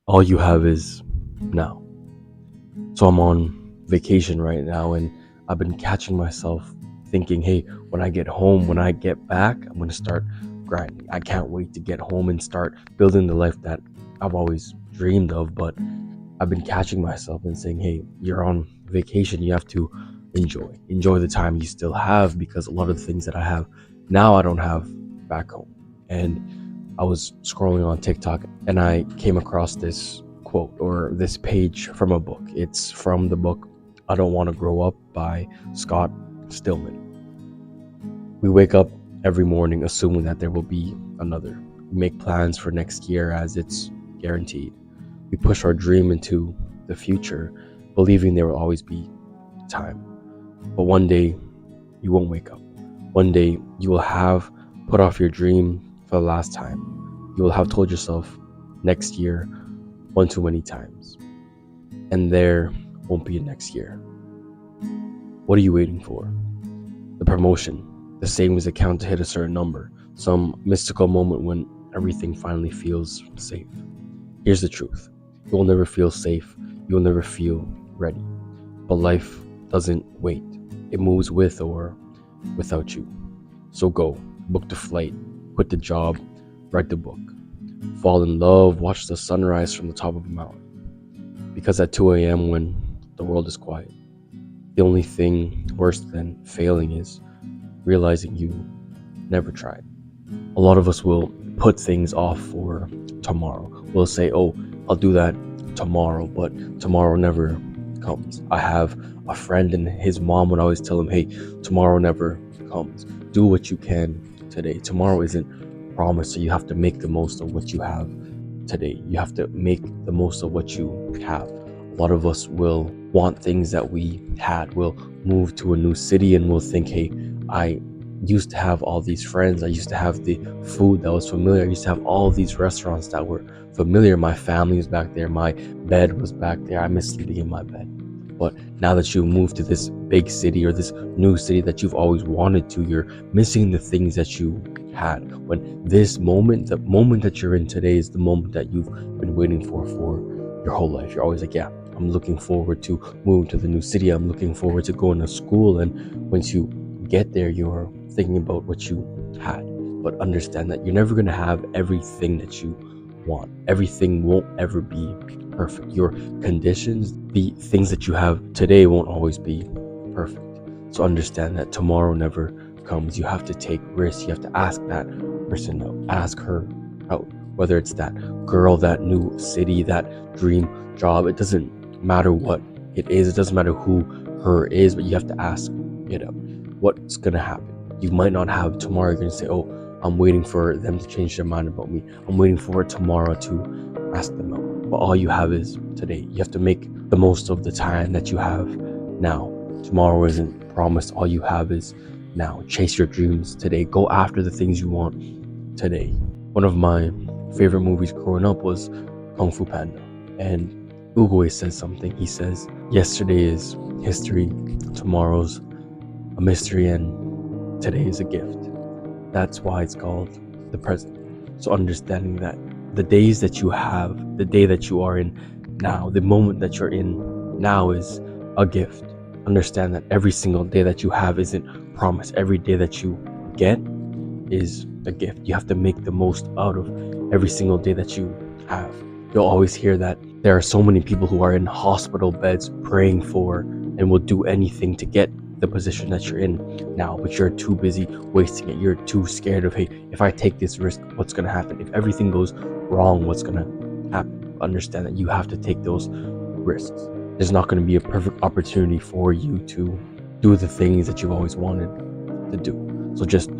all you have is now. So I'm on vacation right now, and I've been catching myself thinking, hey, when I get home, when I get back, I'm going to start grinding. I can't wait to get home and start building the life that I've always dreamed of. But I've been catching myself and saying, hey, you're on vacation. You have to enjoy the time you still have, because a lot of the things that I have now, I don't have back home. And I was scrolling on TikTok and I came across this quote or this page from a book. It's from the book I Don't Want to Grow Up by Scott Stillman. We wake up every morning assuming that there will be another. We make plans for next year as it's guaranteed. We push our dream into the future, believing there will always be time. But one day, you won't wake up. One day, you will have put off your dream for the last time. You will have told yourself next year one too many times. And there won't be a next year. What are you waiting for? The promotion, the savings account to hit a certain number, some mystical moment when everything finally feels safe. Here's the truth. You will never feel safe. You will never feel ready. But life doesn't wait. It moves with or without you. So go, book the flight, quit the job, write the book, fall in love, watch the sunrise from the top of a mountain. Because at 2 a.m. when the world is quiet, the only thing worse than failing is realizing you never tried. A lot of us will put things off for tomorrow. We'll say, oh, I'll do that tomorrow, but tomorrow never comes. I have a friend and his mom would always tell him, hey, tomorrow never comes. Do what you can today. Tomorrow isn't promised, so you have to make the most of what you have today. You have to make the most of what you have. A lot of us will want things that we had. We'll move to a new city and we'll think, hey, I used to have all these friends. I used to have the food that was familiar. I used to have all these restaurants that were familiar. My family was back there. My bed was back there. I miss sleeping in my bed. But now that you move to this big city or this new city that you've always wanted to, you're missing the things that you had. When this moment, the moment that you're in today, is the moment that you've been waiting for your whole life. You're always like, yeah, I'm looking forward to moving to the new city. I'm looking forward to going to school. And once you get there, you're thinking about what you had. But understand that you're never going to have everything that you want. Everything won't ever be perfect. Your conditions, the things that you have today, won't always be perfect. So understand that tomorrow never comes. You have to take risks. You have to ask that person out, ask her out, whether it's that girl, that new city, that dream job. It doesn't matter what it is. It doesn't matter who her is, but you have to ask it out. What's gonna happen? You might not have tomorrow. You're gonna say, oh, I'm waiting for them to change their mind about me. I'm waiting for tomorrow to ask them out. But all you have is today. You have to make the most of the time that you have now. Tomorrow isn't promised. All you have is now. Chase your dreams today. Go after the things you want today. One of my favorite movies growing up was Kung Fu Panda. And Oogway says something. He says, yesterday is history, tomorrow's a mystery, and today is a gift. That's why it's called the present. So understanding that the days that you have, the day that you are in now, the moment that you're in now is a gift. Understand that every single day that you have isn't promised. Every day that you get is a gift. You have to make the most out of every single day that you have. You'll always hear that there are so many people who are in hospital beds praying for and will do anything to get the position that you're in now, but you're too busy wasting it. You're too scared of, hey, if I take this risk, what's going to happen? If everything goes wrong, what's going to happen? Understand that you have to take those risks. There's not going to be a perfect opportunity for you to do the things that you've always wanted to do. So just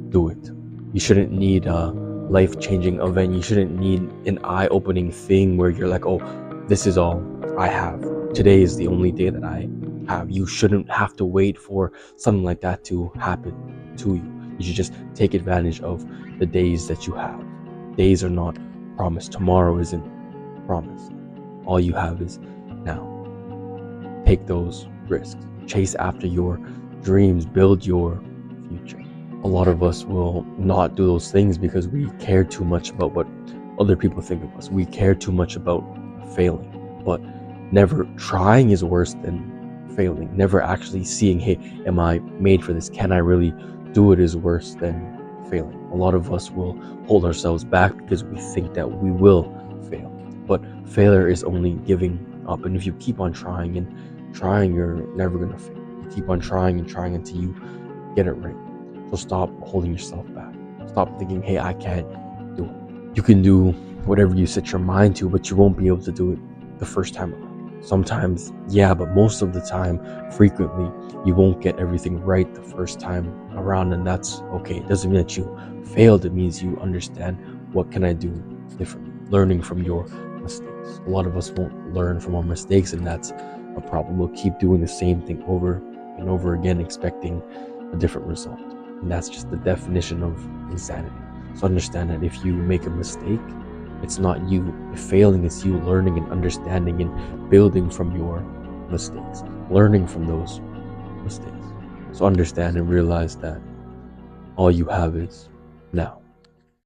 do it. You shouldn't need a life-changing event. You shouldn't need an eye-opening thing where you're like, oh, this is all I have. Today is the only day that I have. You shouldn't have to wait for something like that to happen to you. You should just take advantage of the days that you have. Days are not promised. Tomorrow isn't promised. All you have is now. Take those risks. Chase after your dreams. Build your future. A lot of us will not do those things because we care too much about what other people think of us. We care too much about failing. But never trying is worse than failing. Never actually seeing, hey, am I made for this? Can I really do it? Is worse than failing. A lot of us will hold ourselves back because we think that we will fail. But failure is only giving up. And if you keep on trying and trying, you're never going to fail. You keep on trying and trying until you get it right. So stop holding yourself back. Stop thinking, hey, I can't do it. You can do whatever you set your mind to, but you won't be able to do it the first time around. Sometimes, yeah, but most of the time, frequently, you won't get everything right the first time around, and that's okay. It doesn't mean that you failed. It means you understand, what can I do differently? Learning from your mistakes. A lot of us won't learn from our mistakes, and that's a problem. We'll keep doing the same thing over and over again, expecting a different result. And that's just the definition of insanity. So understand that if you make a mistake, it's not you failing, it's you learning and understanding and building from your mistakes, learning from those mistakes. So understand and realize that all you have is now.